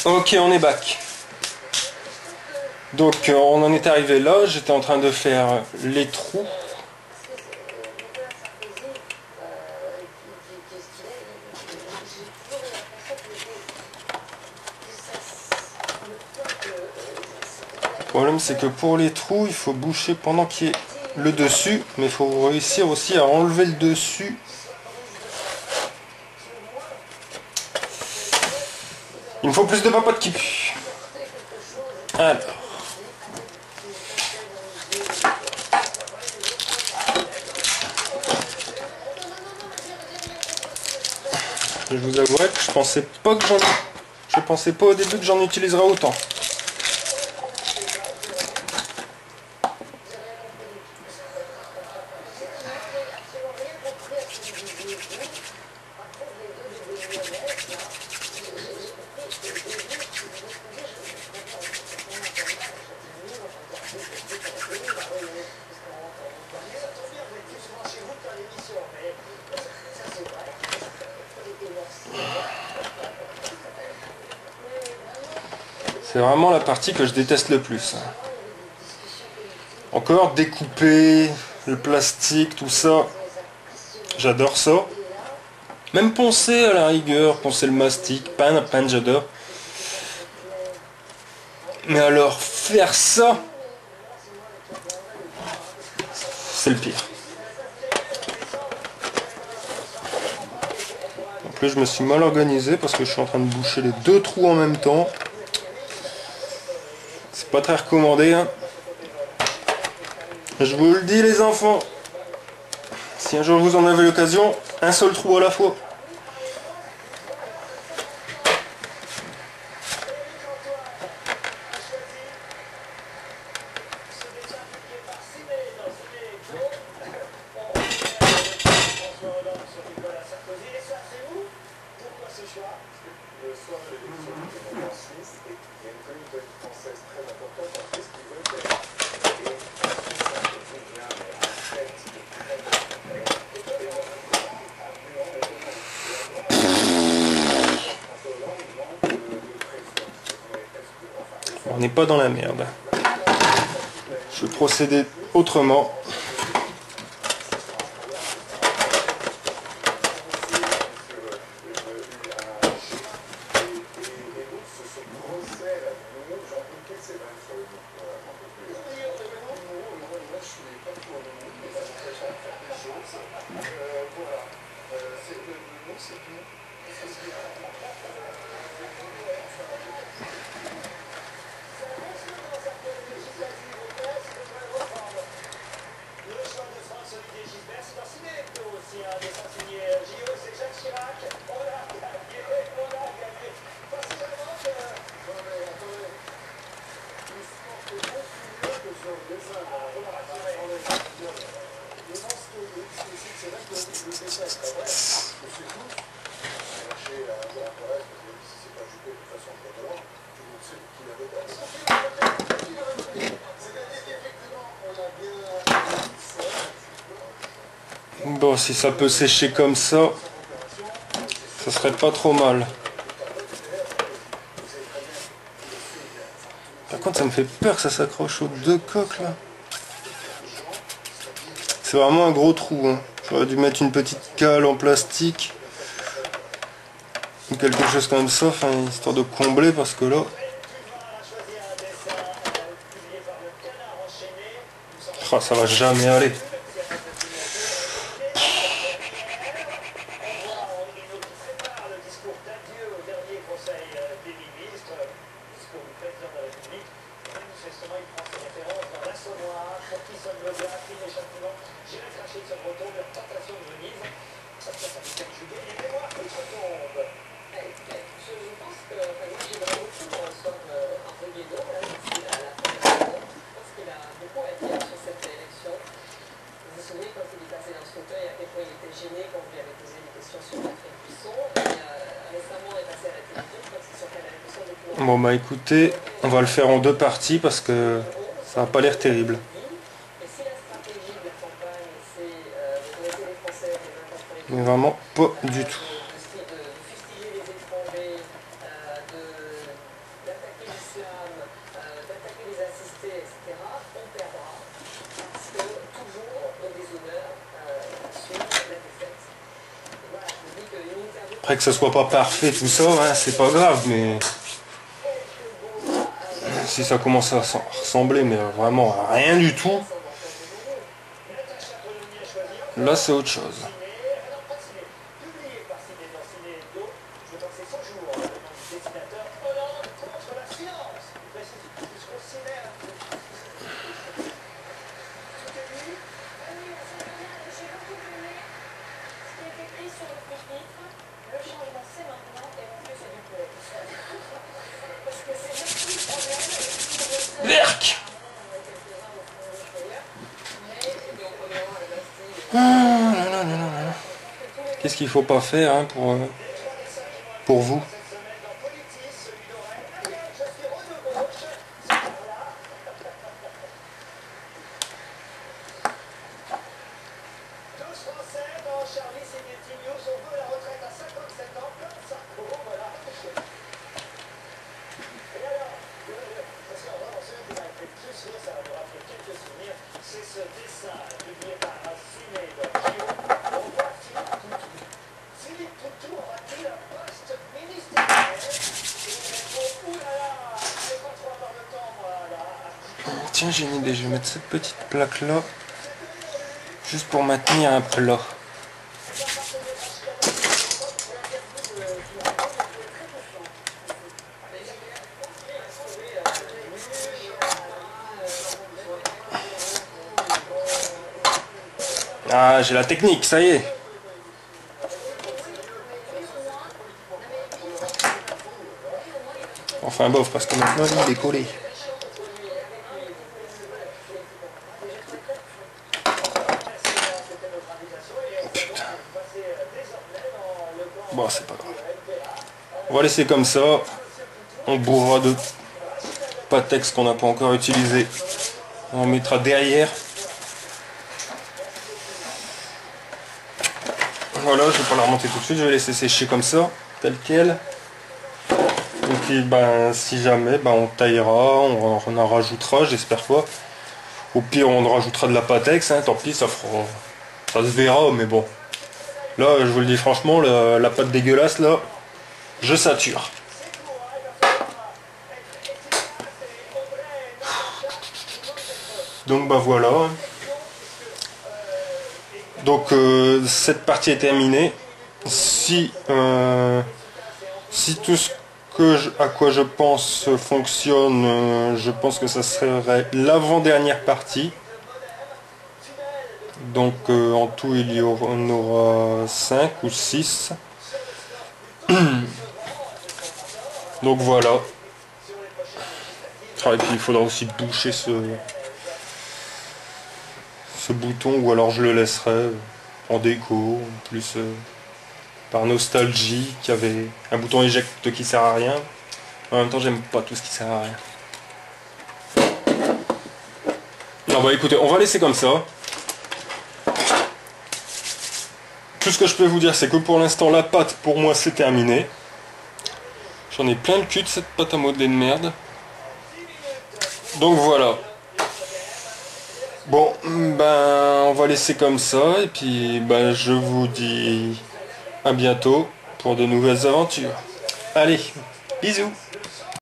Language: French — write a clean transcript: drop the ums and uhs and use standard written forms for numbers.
Ok, on est back. Donc on en est arrivé là, j'étais en train de faire les trous. Le problème c'est que pour les trous, il faut boucher pendant qu'il y ait le dessus, mais il faut réussir aussi à enlever le dessus. Il me faut plus de papote qui pue. Alors. Je vous avouerai que je pensais pas au début que j'en utiliserais autant. C'est vraiment la partie que je déteste le plus. Encore découper, le plastique, tout ça. J'adore ça. Même poncer à la rigueur, poncer le mastic, peindre, j'adore. Mais alors faire ça, c'est le pire. Donc là je me suis mal organisé parce que je suis en train de boucher les deux trous en même temps. C'est pas très recommandé, hein. Je vous le dis les enfants, si un jour vous en avez l'occasion, un seul trou à la fois. On n'est pas dans la merde. Je vais procéder autrement. Bon, si ça peut sécher comme ça serait pas trop mal. Par contre, ça me fait peur que ça s'accroche aux deux coques là. C'est vraiment un gros trou, hein. J'aurais dû mettre une petite cale en plastique ou quelque chose comme ça, enfin, histoire de combler, parce que là... Oh, ça va jamais aller. Bon bah écoutez, on va le faire en deux parties parce que ça n'a pas l'air terrible. Mais vraiment pas du tout. Après que ça soit pas parfait tout ça, hein, c'est pas grave, mais si ça commence à ressembler, mais vraiment à rien du tout, là c'est autre chose. Berk. Qu'est-ce qu'il faut pas faire hein, pour vous? Tiens, j'ai une idée, je vais mettre cette petite plaque là, juste pour maintenir un plat. Ah, j'ai la technique, ça y est. Enfin bof, parce que maintenant il est collé. Putain. Bon, c'est pas grave. On va laisser comme ça. On bourrera de Patex qu'on n'a pas encore utilisé. On mettra derrière. Voilà, je vais pas la remonter tout de suite, je vais laisser sécher comme ça, tel quel. Et puis ben si jamais ben, on taillera, on en rajoutera, j'espère pas. Au pire on rajoutera de la Patex, hein, tant pis, ça se verra, mais bon. Là je vous le dis franchement, la pâte dégueulasse là, je sature. Donc bah voilà. Donc cette partie est terminée. Si tout ce à quoi je pense fonctionne, je pense que ça serait l'avant-dernière partie. Donc en tout on aura 5 ou 6. Donc voilà. Ah, et puis il faudra aussi boucher ce bouton, ou alors je le laisserai en déco, plus par nostalgie, qu'il y avait un bouton éjecte qui sert à rien. En même temps j'aime pas tout ce qui sert à rien. Non bah écoutez, on va laisser comme ça. Tout ce que je peux vous dire, c'est que pour l'instant la pâte pour moi c'est terminé. J'en ai plein le cul de cette pâte à modeler de merde. Donc voilà. Bon, ben on va laisser comme ça et puis ben je vous dis à bientôt pour de nouvelles aventures. Allez, bisous.